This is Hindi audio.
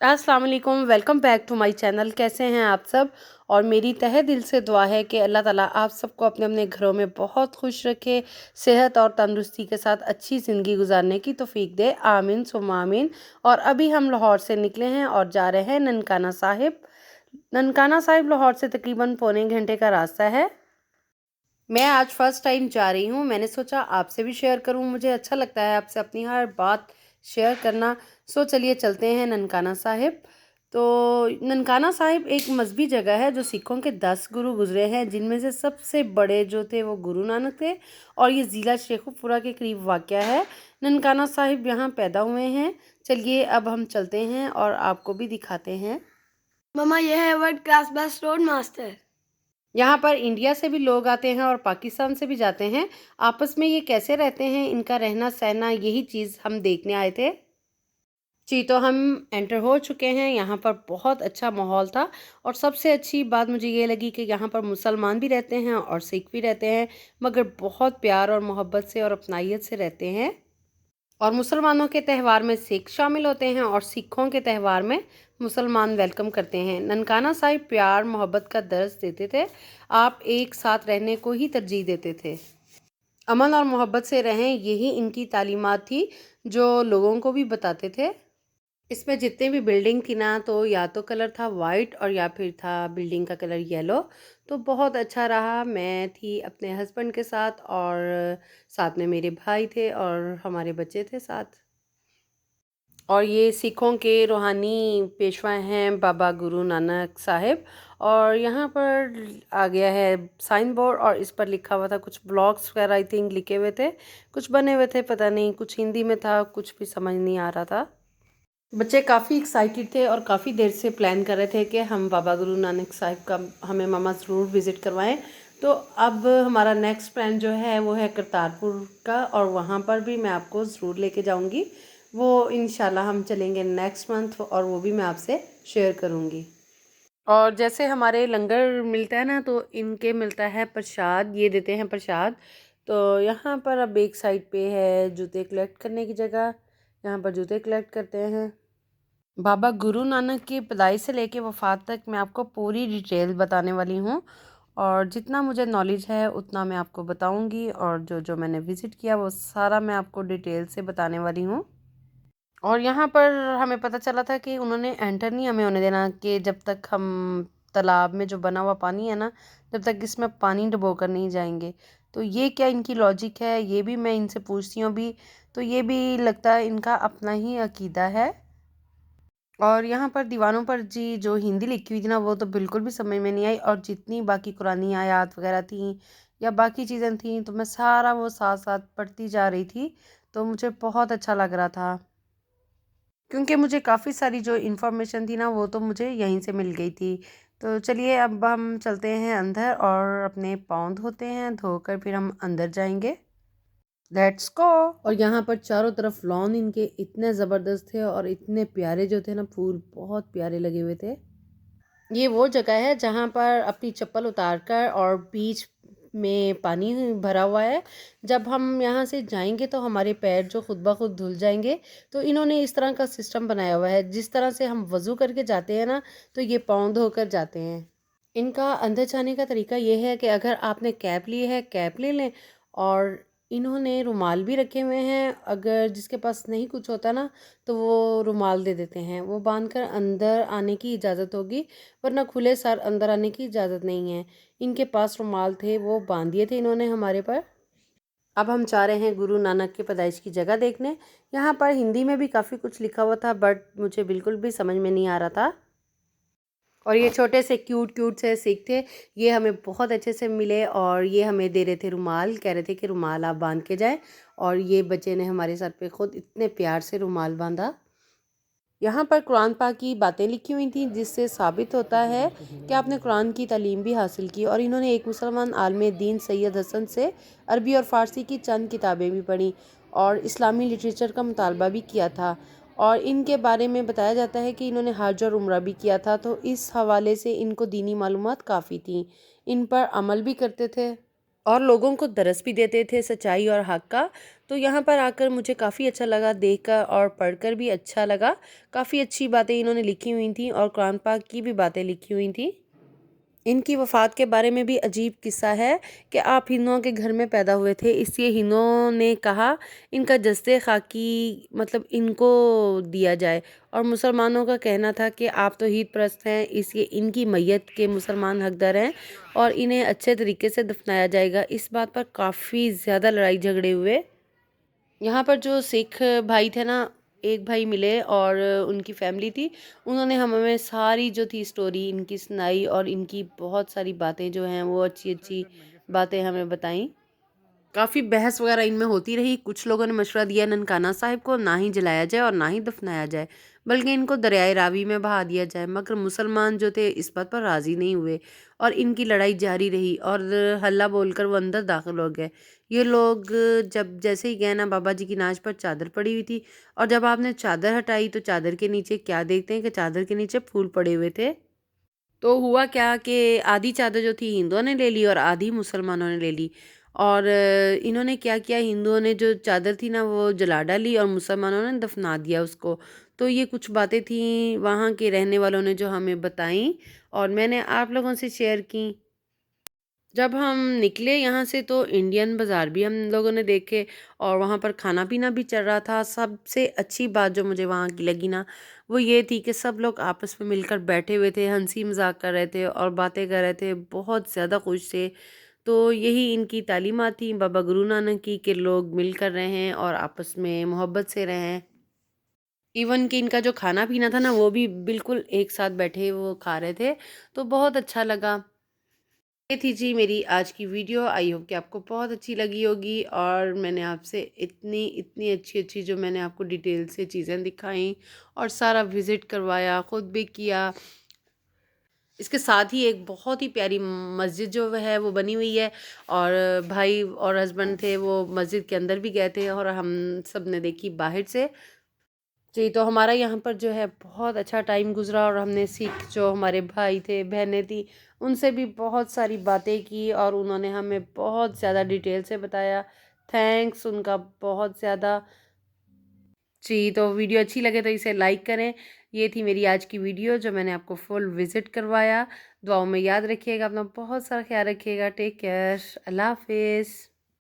अस्सलाम वालेकुम, welcome back to my channel. कैसे हैं आप सब। और मेरी तहे दिल से दुआ है कि अल्लाह ताला आप सबको अपने अपने घरों में बहुत खुश रखे, सेहत और तंदुरुस्ती के साथ अच्छी ज़िंदगी गुजारने की तौफीक दे। आमीन सुम्मा आमीन। और अभी हम लाहौर से निकले हैं और जा रहे हैं ननकाना साहिब। ननकाना साहिब लाहौर से तकरीबन पौने घंटे का रास्ता है। मैं आज फर्स्ट टाइम जा रही हूँ, मैंने सोचा आपसे भी शेयर करूँ। मुझे अच्छा लगता है आपसे अपनी हर बात शेयर करना। सो चलिए चलते हैं ननकाना साहिब। तो ननकाना साहिब एक मजहबी जगह है जो सिखों के 10 गुरु गुजरे हैं, जिनमें से सबसे बड़े जो थे वो गुरु नानक थे। और ये ज़िला शेखुपुरा के करीब वाक़या है। ननकाना साहिब यहाँ पैदा हुए हैं। चलिए अब हम चलते हैं और आपको भी दिखाते हैं। ममा, यह है world class best road master. यहाँ पर इंडिया से भी लोग आते हैं और पाकिस्तान से भी जाते हैं। आपस में ये कैसे रहते हैं, इनका रहना सहना, यही चीज़ हम देखने आए थे। जी, तो हम एंटर हो चुके हैं। यहाँ पर बहुत अच्छा माहौल था। और सबसे अच्छी बात मुझे ये लगी कि यहाँ पर मुसलमान भी रहते हैं और सिख भी रहते हैं, मगर बहुत प्यार और मोहब्बत से और अपनाइयत से रहते हैं। और मुसलमानों के त्यौहार में सिख शामिल होते हैं और सिखों के त्यौहार में मुसलमान वेलकम करते हैं। ननकाना साहिब प्यार मोहब्बत का दर्स देते थे। आप एक साथ रहने को ही तरजीह देते थे। अमन और मोहब्बत से रहें, यही इनकी तालीमात थी जो लोगों को भी बताते थे। इसमें जितने भी बिल्डिंग थी ना, तो या तो कलर था वाइट और या फिर था बिल्डिंग का कलर येलो। तो बहुत अच्छा रहा। मैं थी अपने हस्बैंड के साथ और साथ में मेरे भाई थे और हमारे बच्चे थे साथ। और ये सिखों के रूहानी पेशवा हैं बाबा गुरु नानक साहिब। और यहाँ पर आ गया है साइन बोर्ड और इस पर लिखा हुआ था कुछ ब्लॉग्स वगैरह आई थिंक लिखे हुए थे, कुछ बने हुए थे, पता नहीं, कुछ हिंदी में था, कुछ भी समझ नहीं आ रहा था। बच्चे काफ़ी एक्साइटेड थे और काफ़ी देर से प्लान कर रहे थे कि हम बाबा गुरु नानक साहिब का हमें मामा ज़रूर विज़िट करवाएं। तो अब हमारा नेक्स्ट प्लान जो है वो है करतारपुर का, और वहाँ पर भी मैं आपको ज़रूर लेके जाऊँगी। वो इंशाल्लाह हम चलेंगे नेक्स्ट मंथ और वो भी मैं आपसे शेयर करूँगी। और जैसे हमारे लंगर मिलता है ना, तो इनके मिलता है प्रसाद, ये देते हैं प्रसाद। तो यहाँ पर अब एक साइड पे है जूते कलेक्ट करने की जगह, यहाँ पर जूते कलेक्ट करते हैं। बाबा गुरु नानक की पैदाइश से लेके वफ़ात तक मैं आपको पूरी डिटेल बताने वाली हूँ। और जितना मुझे नॉलेज है उतना मैं आपको बताऊँगी, और जो जो मैंने विज़िट किया वो सारा मैं आपको डिटेल से बताने वाली हूँ। और यहाँ पर हमें पता चला था कि उन्होंने एंटर नहीं हमें होने देना, कि जब तक हम तालाब में जो बना हुआ पानी है ना, जब तक इसमें पानी डुबो कर नहीं जाएंगे। तो ये क्या इनकी लॉजिक है, ये भी मैं इनसे पूछती हूँ भी। तो ये भी लगता है इनका अपना ही अकीदा है। और यहाँ पर दीवानों पर जी जो हिंदी लिखी हुई थी ना, वो तो बिल्कुल भी समझ में नहीं आई। और जितनी बाकी कुरानी आयात वगैरह थी या बाकी चीज़ें थी, तो मैं सारा वो साथ साथ पढ़ती जा रही थी। तो मुझे बहुत अच्छा लग रहा था, क्योंकि मुझे काफ़ी सारी जो इन्फॉर्मेशन थी ना, वो तो मुझे यहीं से मिल गई थी। तो चलिए अब हम चलते हैं अंदर और अपने पाँव धोते हैं, धोकर फिर हम अंदर जाएंगे। Let's go. और यहाँ पर चारों तरफ लॉन इनके इतने ज़बरदस्त थे और इतने प्यारे जो थे ना, फूल बहुत प्यारे लगे हुए थे। ये वो जगह है जहाँ पर अपनी चप्पल उतार कर, और बीच में पानी भरा हुआ है। जब हम यहाँ से जाएंगे तो हमारे पैर जो खुद ब खुद धुल जाएंगे। तो इन्होंने इस तरह का सिस्टम बनाया हुआ है, जिस तरह से हम वज़ू करके जाते हैं ना, तो ये पाँव धोकर जाते हैं। इनका अंदर जाने का तरीका ये है कि अगर आपने कैप ली है, कैप ले लें। और इन्होंने रुमाल भी रखे हुए हैं, अगर जिसके पास नहीं कुछ होता ना, तो वो रुमाल दे देते हैं, वो बांध कर अंदर आने की इजाज़त होगी। वरना खुले सर अंदर आने की इजाज़त नहीं है। इनके पास रुमाल थे, वो बांध दिए थे इन्होंने हमारे पर। अब हम जा रहे हैं गुरु नानक की पैदाइश की जगह देखने। यहाँ पर हिंदी में भी काफ़ी कुछ लिखा हुआ था, बट मुझे बिल्कुल भी समझ में नहीं आ रहा था। और ये छोटे से क्यूट क्यूट से सिख थे, ये हमें बहुत अच्छे से मिले और ये हमें दे रहे थे रुमाल, कह रहे थे कि रुमाल आप बांध के जाएं। और ये बच्चे ने हमारे सर पे खुद इतने प्यार से रुमाल बांधा। यहाँ पर कुरान पाक की बातें लिखी हुई थी, जिससे साबित होता है कि आपने कुरान की तालीम भी हासिल की। और इन्होंने एक मुसलमान आलिम दीन सैयद हसन से अरबी और फ़ारसी की चंद किताबें भी पढ़ी और इस्लामी लिटरेचर का मुतालबा भी किया था। और इनके बारे में बताया जाता है कि इन्होंने हज और उम्रा भी किया था, तो इस हवाले से इनको दीनी मालूमात काफ़ी थी, इन पर अमल भी करते थे। और लोगों को दरस भी देते थे सच्चाई और हक़ का। तो यहाँ पर आकर मुझे काफ़ी अच्छा लगा देखकर और पढ़कर भी अच्छा लगा। काफ़ी अच्छी बातें इन्होंने लिखी हुई थी और कुरान पाक की भी बातें लिखी हुई थी। इनकी वफ़ात के बारे में भी अजीब किस्सा है कि आप हिंदुओं के घर में पैदा हुए थे, इसलिए हिंदुओं ने कहा इनका जस्ते खाकी मतलब इनको दिया जाए, और मुसलमानों का कहना था कि आप तो ईद परस्त हैं, इसलिए इनकी मैयत के मुसलमान हकदार हैं और इन्हें अच्छे तरीके से दफनाया जाएगा। इस बात पर काफ़ी ज़्यादा लड़ाई झगड़े हुए। यहाँ पर जो सिख भाई थे ना, एक भाई मिले और उनकी फैमिली थी, उन्होंने हमें सारी जो थी स्टोरी इनकी सुनाई और इनकी बहुत सारी बातें जो हैं वो अच्छी अच्छी बातें हमें बताई। काफ़ी बहस वगैरह इनमें होती रही। कुछ लोगों ने मशवरा दिया ननकाना साहिब को ना ही जलाया जाए और ना ही दफनाया जाए, बल्कि इनको दरियाए रावी में बहा दिया जाए, मगर मुसलमान जो थे इस बात पर राज़ी नहीं हुए और इनकी लड़ाई जारी रही और हल्ला बोलकर वो अंदर दाखिल हो गए। ये लोग जब जैसे ही गए ना, बाबा जी की नाच पर चादर पड़ी हुई थी और जब आपने चादर हटाई तो चादर के नीचे क्या देखते हैं कि चादर के नीचे फूल पड़े हुए थे। तो हुआ क्या कि आधी चादर जो थी हिंदुओं ने ले ली और आधी मुसलमानों ने ले ली। और इन्होंने क्या किया, हिंदुओं ने जो चादर थी ना वो जला डाली और मुसलमानों ने दफना दिया उसको। तो ये कुछ बातें थी वहाँ के रहने वालों ने जो हमें बताई और मैंने आप लोगों से शेयर की। जब हम निकले यहाँ से तो इंडियन बाज़ार भी हम लोगों ने देखे और वहाँ पर खाना पीना भी चल रहा था। सबसे अच्छी बात जो मुझे वहाँ की लगी ना, वो ये थी कि सब लोग आपस में मिलकर बैठे हुए थे, हंसी मजाक कर रहे थे और बातें कर रहे थे, बहुत ज़्यादा खुश थे। तो यही इनकी तालीमात थी बाबा गुरु नानक की कि लोग मिलकर रहें और आपस में मोहब्बत से रहें। इवन कि इनका जो खाना पीना था ना वो भी बिल्कुल एक साथ बैठे वो खा रहे थे, तो बहुत अच्छा लगा। ये थी जी मेरी आज की वीडियो। आई होप कि आपको बहुत अच्छी लगी होगी और मैंने आपसे इतनी इतनी अच्छी अच्छी जो मैंने आपको डिटेल से चीज़ें दिखाई और सारा विज़िट करवाया, ख़ुद भी किया। इसके साथ ही एक बहुत ही प्यारी मस्जिद जो है वो बनी हुई है और भाई और हस्बैंड थे वो मस्जिद के अंदर भी गए थे और हम सब ने देखी बाहर से। जी, तो हमारा यहाँ पर जो है बहुत अच्छा टाइम गुज़रा और हमने सिख जो हमारे भाई थे, बहनें थी, उनसे भी बहुत सारी बातें की और उन्होंने हमें बहुत ज़्यादा डिटेल से बताया। थैंक्स उनका बहुत ज़्यादा। जी, तो वीडियो अच्छी लगे तो इसे लाइक करें। ये थी मेरी आज की वीडियो जो मैंने आपको फुल विज़िट करवाया। दुआओं में याद रखिएगा, अपना बहुत सारा ख़्याल रखिएगा। Take care. अल्लाह हाफ़िज़।